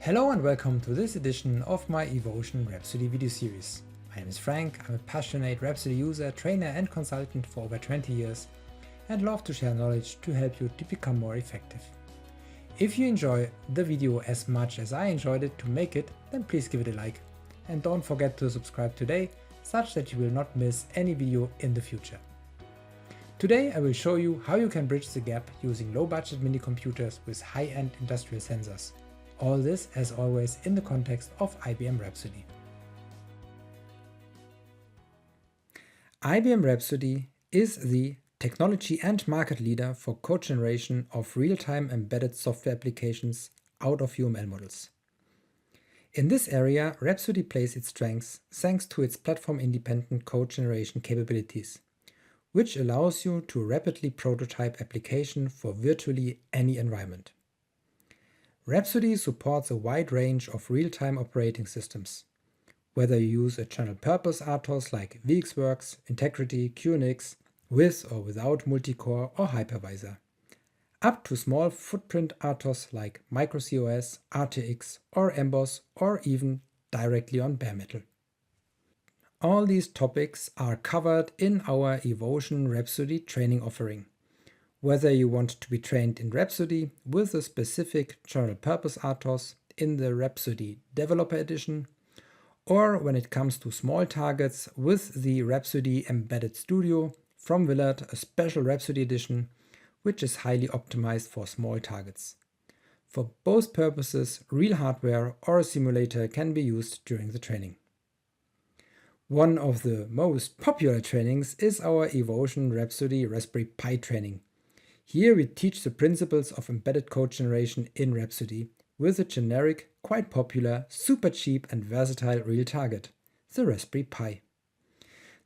Hello and welcome to this edition of my EVOCEAN Rhapsody video series. My name is Frank, I'm a passionate Rhapsody user, trainer and consultant for over 20 years and love to share knowledge to help you to become more effective. If you enjoy the video as much as I enjoyed it to make it, then please give it a like and don't forget to subscribe today such that you will not miss any video in the future. Today I will show you how you can bridge the gap using low-budget mini computers with high-end industrial sensors. All this, as always, in the context of IBM Rhapsody. IBM Rhapsody is the technology and market leader for code generation of real-time embedded software applications out of UML models. In this area, Rhapsody plays its strengths thanks to its platform-independent code generation capabilities, which allows you to rapidly prototype application for virtually any environment. Rhapsody supports a wide range of real-time operating systems, whether you use a General Purpose RTOS like VxWorks, Integrity, QNX, with or without Multicore or Hypervisor, up to small footprint RTOS like microCOS, RTX or embos, or even directly on bare metal. All these topics are covered in our EVOCEAN Rhapsody training offering. Whether you want to be trained in Rhapsody with a specific General Purpose RTOS in the Rhapsody Developer Edition, or when it comes to small targets with the Rhapsody Embedded Studio from Willert, a special Rhapsody Edition, which is highly optimized for small targets. For both purposes, real hardware or a simulator can be used during the training. One of the most popular trainings is our EVOCEAN Rhapsody Raspberry Pi training. Here we teach the principles of embedded code generation in Rhapsody with a generic, quite popular, super cheap and versatile real target, the Raspberry Pi.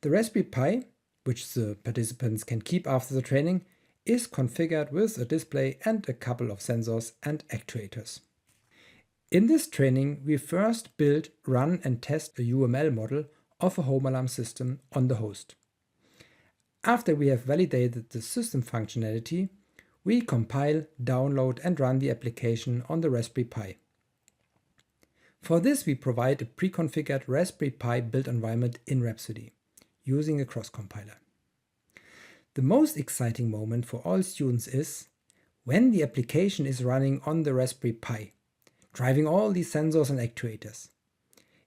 The Raspberry Pi, which the participants can keep after the training, is configured with a display and a couple of sensors and actuators. In this training we first build, run and test a UML model of a home alarm system on the host. After we have validated the system functionality, we compile, download and run the application on the Raspberry Pi. For this we provide a pre-configured Raspberry Pi build environment in Rhapsody, using a cross-compiler. The most exciting moment for all students is when the application is running on the Raspberry Pi, driving all these sensors and actuators.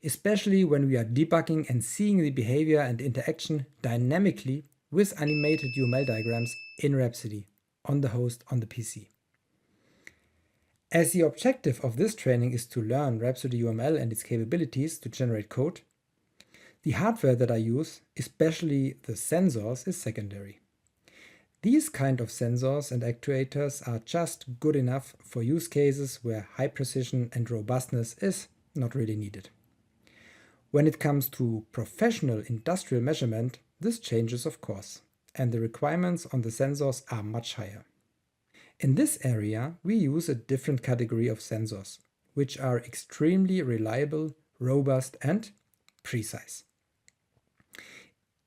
Especially when we are debugging and seeing the behavior and interaction dynamically with animated UML diagrams in Rhapsody on the host on the PC. As the objective of this training is to learn Rhapsody UML and its capabilities to generate code, the hardware that I use, especially the sensors, is secondary. These kind of sensors and actuators are just good enough for use cases where high precision and robustness is not really needed. When it comes to professional industrial measurement, this changes of course, and the requirements on the sensors are much higher. In this area we use a different category of sensors, which are extremely reliable, robust and precise.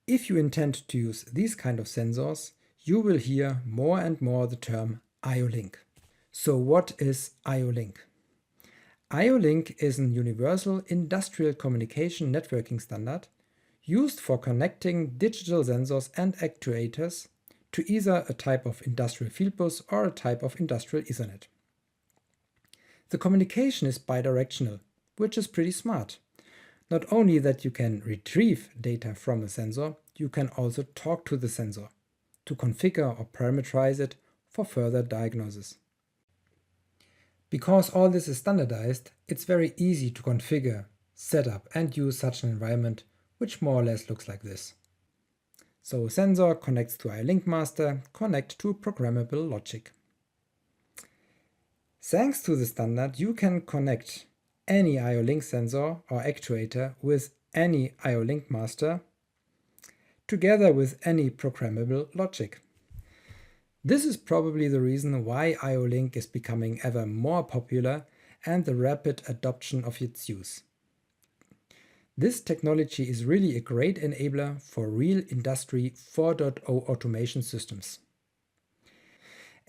If you intend to use these kind of sensors, you will hear more and more the term IO-Link. So what is IO-Link? IO-Link is an universal industrial communication networking standard used for connecting digital sensors and actuators to either a type of industrial fieldbus or a type of industrial Ethernet. The communication is bidirectional, which is pretty smart. Not only that you can retrieve data from a sensor, you can also talk to the sensor to configure or parameterize it for further diagnosis. Because all this is standardized, it's very easy to configure, set up and use such an environment, which more or less looks like this. So a sensor connects to IO-Link master, connect to programmable logic. Thanks to the standard, you can connect any IO-Link sensor or actuator with any IO-Link master together with any programmable logic. This is probably the reason why IO-Link is becoming ever more popular and the rapid adoption of its use. This technology is really a great enabler for real Industry 4.0 automation systems.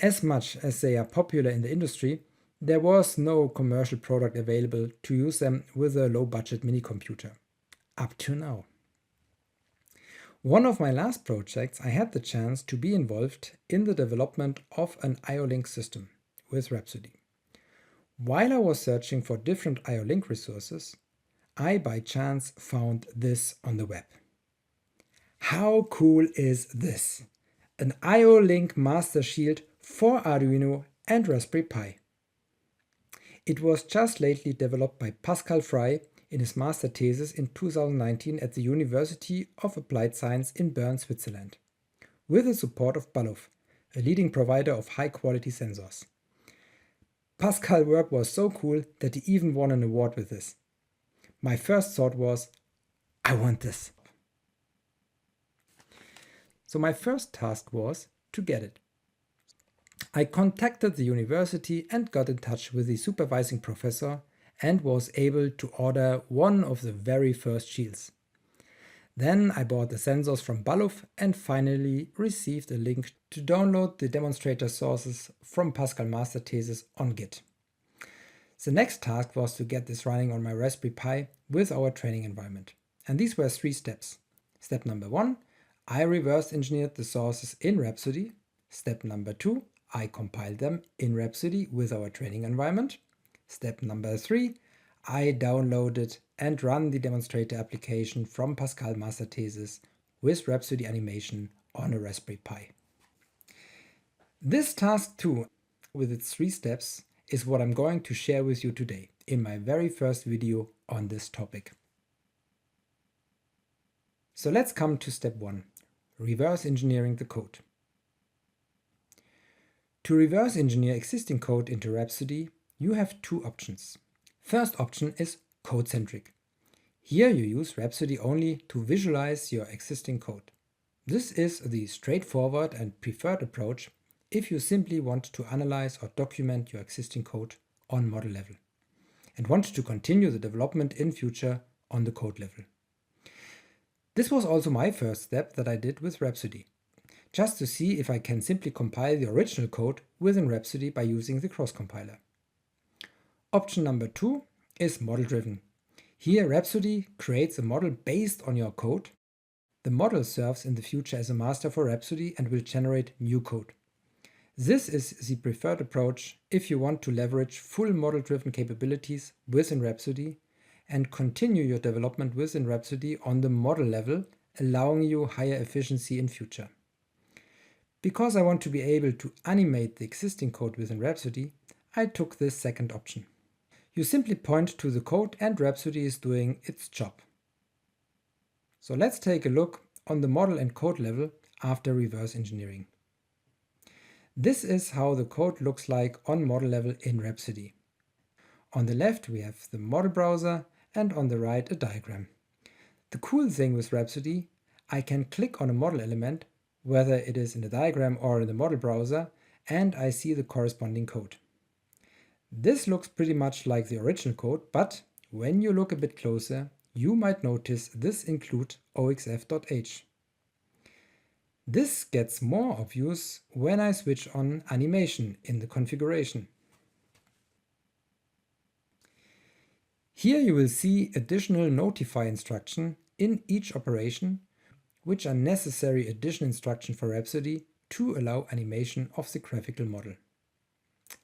As much as they are popular in the industry, There was no commercial product available to use them with a low-budget mini computer. Up to now. One of my last projects, I had the chance to be involved in the development of an IO-Link system with Rhapsody. While I was searching for different IO-Link resources, I by chance found this on the web. How cool is this? An IO-Link master shield for Arduino and Raspberry Pi. It was just lately developed by Pascal Frey in his master thesis in 2019 at the University of Applied Science in Bern, Switzerland, with the support of Balluff, a leading provider of high-quality sensors. Pascal's work was so cool that he even won an award with this. My first thought was, I want this. So my first task was to get it. I contacted the university and got in touch with the supervising professor and was able to order one of the very first shields. Then I bought the sensors from Balluff and finally received a link to download the demonstrator sources from Pascal master thesis on Git. The next task was to get this running on my Raspberry Pi with our training environment. And these were 3 steps. Step number 1, I reverse engineered the sources in Rhapsody. Step number 2, I compiled them in Rhapsody with our training environment. Step number 3, I downloaded and run the demonstrator application from Pascal master thesis with Rhapsody animation on a Raspberry Pi. This task 2, with its 3 steps, is what I'm going to share with you today in my very first video on this topic. So let's come to step 1, reverse engineering the code. To reverse engineer existing code into Rhapsody, you have 2 options. First option is code-centric. Here you use Rhapsody only to visualize your existing code. This is the straightforward and preferred approach if you simply want to analyze or document your existing code on model level and want to continue the development in future on the code level. This was also my first step that I did with Rhapsody, just to see if I can simply compile the original code within Rhapsody by using the cross-compiler. Option number 2 is model-driven. Here Rhapsody creates a model based on your code. The model serves in the future as a master for Rhapsody and will generate new code. This is the preferred approach if you want to leverage full model-driven capabilities within Rhapsody and continue your development within Rhapsody on the model level, allowing you higher efficiency in future. Because I want to be able to animate the existing code within Rhapsody, I took this second option. You simply point to the code and Rhapsody is doing its job. So let's take a look on the model and code level after reverse engineering. This is how the code looks like on model level in Rhapsody. On the left we have the model browser and on the right a diagram. The cool thing with Rhapsody, I can click on a model element, whether it is in the diagram or in the model browser, and I see the corresponding code. This looks pretty much like the original code, but when you look a bit closer, you might notice this includes oxf.h. This gets more obvious when I switch on animation in the configuration. Here you will see additional notify instruction in each operation, which are necessary addition instruction for Rhapsody to allow animation of the graphical model.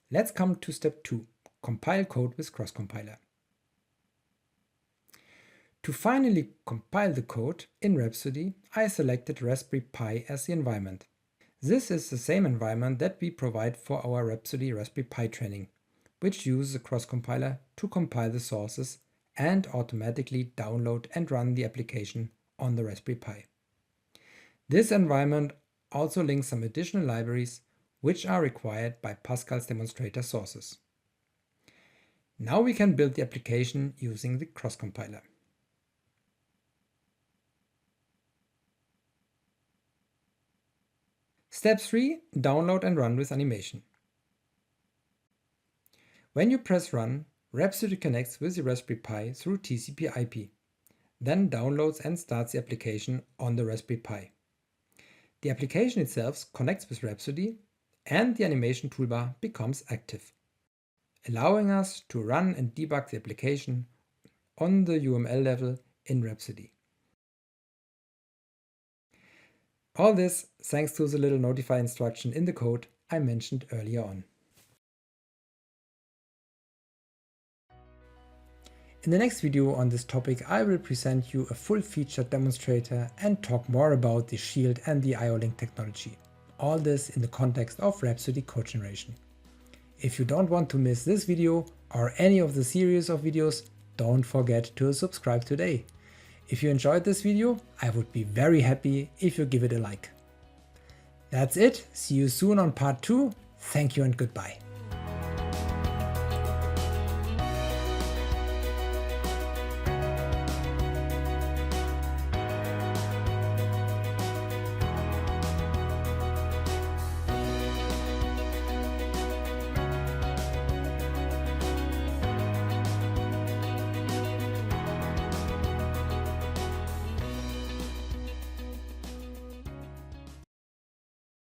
Let's come to step 2, compile code with cross-compiler. To finally compile the code in Rhapsody, I selected Raspberry Pi as the environment. This is the same environment that we provide for our Rhapsody Raspberry Pi training, which uses a cross-compiler to compile the sources and automatically download and run the application on the Raspberry Pi. This environment also links some additional libraries which are required by Pascal's demonstrator sources. Now we can build the application using the cross-compiler. Step 3. Download and run with animation. When you press run, Rhapsody connects with the Raspberry Pi through TCP/IP, then downloads and starts the application on the Raspberry Pi. The application itself connects with Rhapsody and the animation toolbar becomes active. allowing us to run and debug the application on the UML level in Rhapsody. All this thanks to the little notify instruction in the code I mentioned earlier on. In the next video on this topic, I will present you a full-featured demonstrator and talk more about the Shield and the IO-Link technology. All this in the context of Rhapsody code generation. If you don't want to miss this video or any of the series of videos, don't forget to subscribe today. If you enjoyed this video, I would be very happy if you give it a like. That's it, see you soon on part 2, thank you and goodbye.